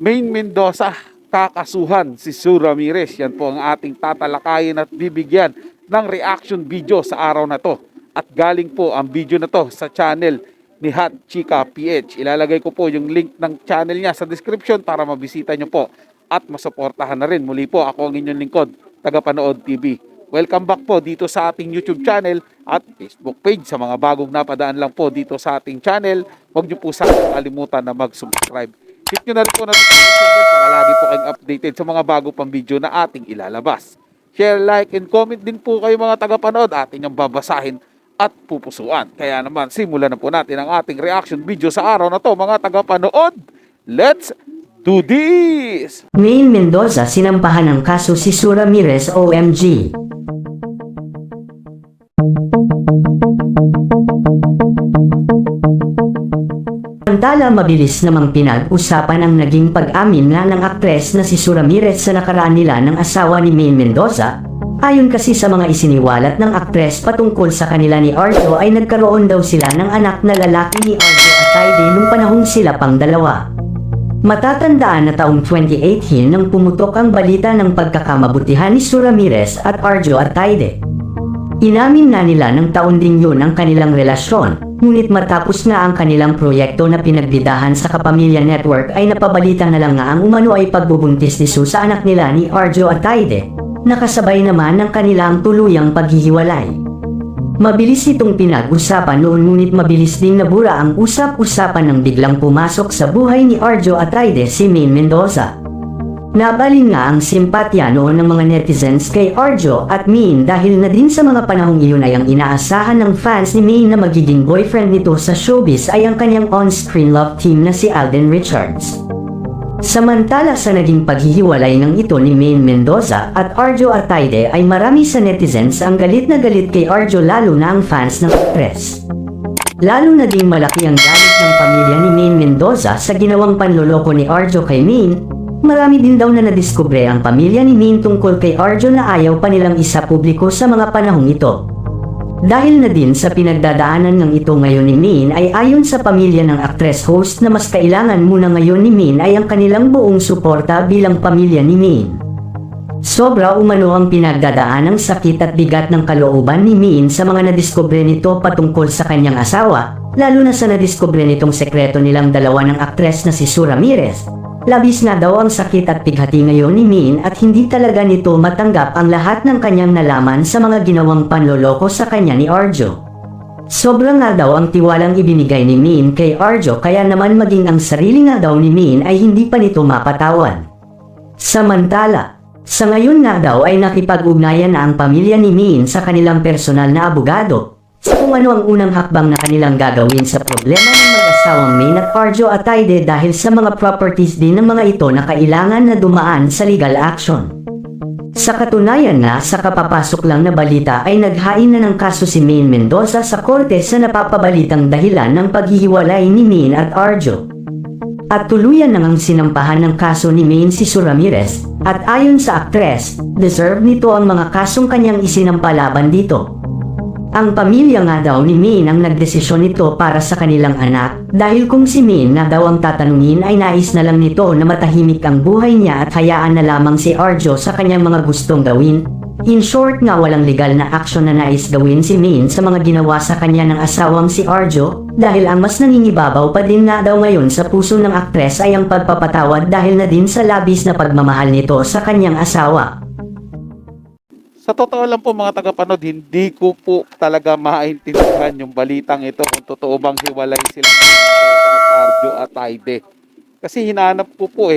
Maine Mendoza, kakasuhan si Sue Ramirez. Yan po ang ating tatalakayin at bibigyan ng reaction video sa araw na to. At galing po ang video na to sa channel ni Hot Chika PH. Ilalagay ko po yung link ng channel niya sa description para mabisita nyo po at masuportahan na rin. Muli po, ako ang inyong lingkod, Tagapanood TV. Welcome back po dito sa ating YouTube channel at Facebook page. Sa mga bagong napadaan lang po dito sa ating channel, huwag nyo po sana kalimutan na mag-subscribe. Hit nyo na rin po notification bell para lagi po kayong updated sa mga bago pang video na ating ilalabas. Share, like, and comment din po kayo mga tagapanood. Ating ang babasahin at pupusuan. Kaya naman, simulan na po natin ang ating reaction video sa araw na to mga tagapanood. Let's do this! Maine Mendoza sinampahan ng kaso si Sue Ramirez OMG. Samantala mabilis namang pinag-usapan ang naging pag-amin nga ng aktres na si Sue Ramirez sa nakaraan nila ng asawa ni Maine Mendoza. Ayon kasi sa mga isiniwalat ng aktres patungkol sa kanila ni Arjo ay nagkaroon daw sila ng anak na lalaki ni Arjo Ataide nung panahong sila pang dalawa. Matatandaan na taong 2018 nang pumutok ang balita ng pagkakamabutihan ni Sue Ramirez at Arjo Ataide. Inamin na nila ng taon din yun ang kanilang relasyon, ngunit matapos nga ang kanilang proyekto na pinagbidahan sa Kapamilya Network ay napabalita na lang nga ang umano ay pagbubuntis ni Sue sa anak nila ni Arjo Ataide, nakasabay naman ng kanilang tuluyang paghihiwalay. Mabilis itong pinag-usapan noon ngunit mabilis ding nabura ang usap-usapan nang biglang pumasok sa buhay ni Arjo Ataide si Maine Mendoza. Nabalin nga ang simpatya noon ng mga netizens kay Arjo at Maine dahil na din sa mga panahong iyon ay ang inaasahan ng fans ni Maine na magiging boyfriend nito sa showbiz ay ang kanyang on-screen love team na si Alden Richards. Samantala sa naging paghihiwalay ng ito ni Maine Mendoza at Arjo Ataide ay marami sa netizens ang galit na galit kay Arjo lalo na ang fans ng aktres. Lalo na ding malaki ang galit ng pamilya ni Maine Mendoza sa ginawang panloloko ni Arjo kay Maine. Marami din daw na nadiskubre ang pamilya ni Maine tungkol kay Arjo na ayaw pa nilang isa publiko sa mga panahong ito. Dahil na din sa pinagdadaanan ng ito ngayon ni Maine ay ayon sa pamilya ng actress host na mas kailangan muna ngayon ni Maine ay ang kanilang buong suporta bilang pamilya ni Maine. Sobra umano ang pinagdadaanang sakit at bigat ng kalooban ni Maine sa mga nadiskubre nito patungkol sa kanyang asawa, lalo na sa nadiskubre nitong sekreto nilang dalawa ng aktres na si Sue Ramirez. Labis na daw ang sakit at pighati ngayon ni Maine at hindi talaga nito matanggap ang lahat ng kanyang nalaman sa mga ginawang panloloko sa kanya ni Arjo. Sobra nga daw ang tiwalang ibinigay ni Maine kay Arjo kaya naman maging ang sarili nga daw ni Maine ay hindi pa nito mapatawan. Samantala, sa ngayon nga daw ay nakipag-ugnayan na ang pamilya ni Maine sa kanilang personal na abogado sa kung ano ang unang hakbang na kanilang gagawin sa problema ng mag-asawang Maine at Arjo Ataide dahil sa mga properties din ng mga ito na kailangan na dumaan sa legal action. Sa katunayan nga, sa kapapasok lang na balita ay naghain na ng kaso si Maine Mendoza sa korte sa napapabalitang dahilan ng paghihiwalay ni Maine at Arjo. At tuluyan nang ang sinampahan ng kaso ni Maine si Sue Ramirez, at ayon sa aktres, deserve nito ang mga kasong kanyang isinampalaban dito. Ang pamilya nga daw ni Maine ang nagdesisyon nito para sa kanilang anak dahil kung si Maine na daw ang tatanungin ay nais na lang nito na matahimik ang buhay niya at hayaan na lamang si Arjo sa kanyang mga gustong gawin. In short nga walang legal na aksyon na nais gawin si Maine sa mga ginawa sa kanya ng asawang si Arjo dahil ang mas nangingibabaw pa din nga daw ngayon sa puso ng aktres ay ang pagpapatawad dahil na din sa labis na pagmamahal nito sa kanyang asawa. Sa totoo lang po mga tagapanood, hindi ko po talaga maintindihan yung balitang ito kung totoo bang hiwalay sila at Arjo Ataide. Kasi hinanap ko po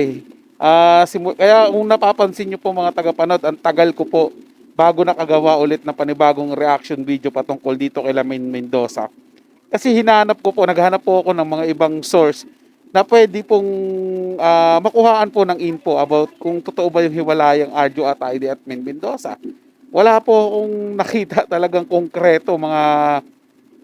kaya kung napapansin nyo po mga tagapanood, ang tagal ko po bago nakagawa ulit na panibagong reaction video patungkol dito kay Maine Mendoza. Kasi hinanap ko po, naghanap po ako ng mga ibang source na pwede pong makuhaan po ng info about kung totoo ba yung hiwalayang Arjo Ataide at Maine Mendoza. Wala po akong nakita talagang konkreto mga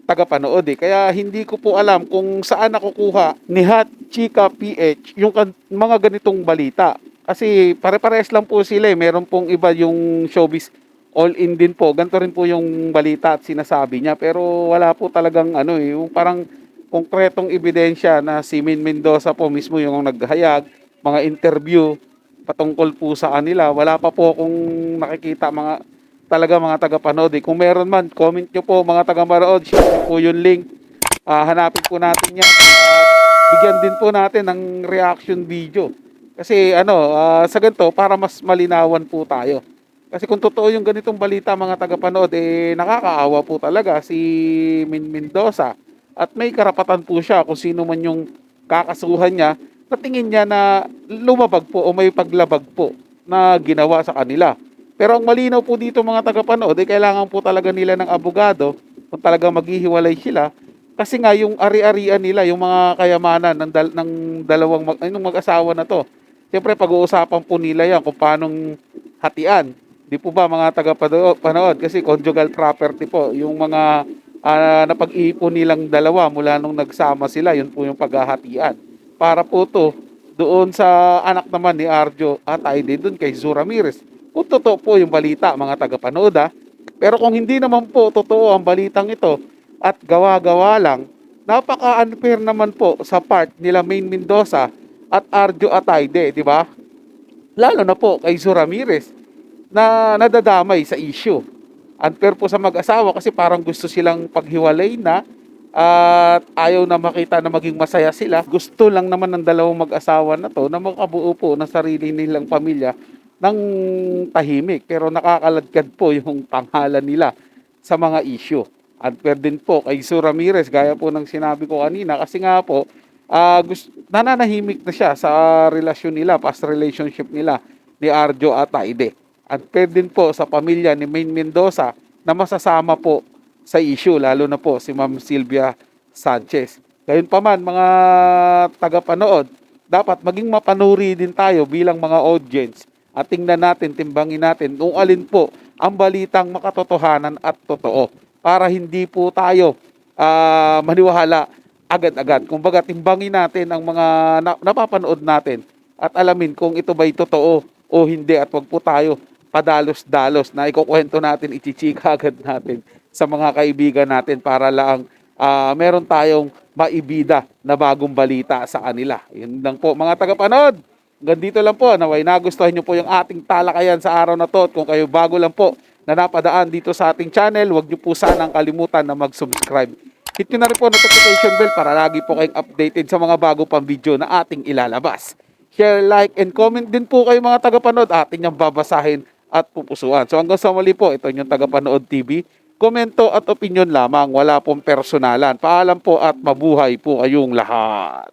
tagapanood Kaya hindi ko po alam kung saan nakukuha ni Hot Chika PH yung mga ganitong balita. Kasi pare-pares lang po sila Meron pong iba yung showbiz all in din po. Ganito rin po yung balita at sinasabi niya. Pero wala po talagang yung parang konkretong ebidensya na si Maine Mendoza po mismo yung naghayag mga interview patungkol po sa kanila. Wala pa po akong nakikita mga taga-panood. Kung meron man, comment nyo po mga taga-panood. Share nyo po yung link. Hanapin po natin yan. Bigyan din po natin ng reaction video. Kasi sa ganito, para mas malinawan po tayo. Kasi kung totoo yung ganitong balita mga tagapanood, nakakaawa po talaga si Min Mendoza. At may karapatan po siya kung sino man yung kakasuhan niya sa tingin niya na lumabag po o may paglabag po na ginawa sa kanila. Pero ang malinaw po dito mga tagapanood, kailangan po talaga nila ng abogado kung talaga maghihiwalay sila. Kasi nga yung ari-arian nila, yung mga kayamanan ng dalawang mag-asawa na to. Siyempre pag-uusapan po nila yan kung paanong hatian. Di po ba mga taga-panood? Kasi conjugal property po. Yung mga napag-iipon nilang dalawa mula nung nagsama sila, yun po yung paghahatian. Para po to doon sa anak naman ni Arjo at Aide, doon kay Zu Ramirez. Kung totoo po yung balita mga taga-panood Pero kung hindi naman po totoo ang balitang ito at gawa-gawa lang, napaka-unfair naman po sa part nila Main Mendoza at Arjo Ataide, di ba? Lalo na po kay Zu Ramirez na nadadamay sa issue. Unfair po sa mag-asawa kasi parang gusto silang paghiwalay na at ayaw na makita na maging masaya sila. Gusto lang naman ng dalawang mag-asawa na to na makabuo po ng sarili nilang pamilya ng tahimik. Pero nakakaladkad po yung tanghalan nila sa mga issue. Unfair din po kay Zu Ramirez, gaya po ng sinabi ko kanina, kasi nga po, nananahimik na siya sa relasyon nila, past relationship nila ni Arjo at Aide. Unfair din po sa pamilya ni Main Mendoza na masasama po sa issue, lalo na po si Ma'am Sylvia Sanchez. Gayun pa man, mga tagapanood, dapat maging mapanuri din tayo bilang mga audience at tingnan natin, timbangin natin kung alin po ang balitang makatotohanan at totoo para hindi po tayo maniwala agad-agad. Kumbaga, timbangin natin ang mga napapanood natin at alamin kung ito ba'y totoo o hindi at wag po tayo padalos-dalos na ikukwento natin, ichichika agad natin sa mga kaibigan natin para lang meron tayong maibida na bagong balita sa kanila. Yun lang po mga tagapanood. Hanggang dito lang po. Naway nagustuhan nyo po yung ating talakayan sa araw na to. At kung kayo bago lang po na napadaan dito sa ating channel, huwag nyo po sanang kalimutan na mag-subscribe. Hit nyo na rin po notification bell para lagi po kayong updated sa mga bago pang video na ating ilalabas. Share, like, and comment din po kayo mga tagapanood. Ating niyang babasahin at pupusuan. So hanggang sa muli po, ito yung Tagapanood TV. Komento at opinion lamang, wala pong personalan. Paalam po at mabuhay po kayong lahat.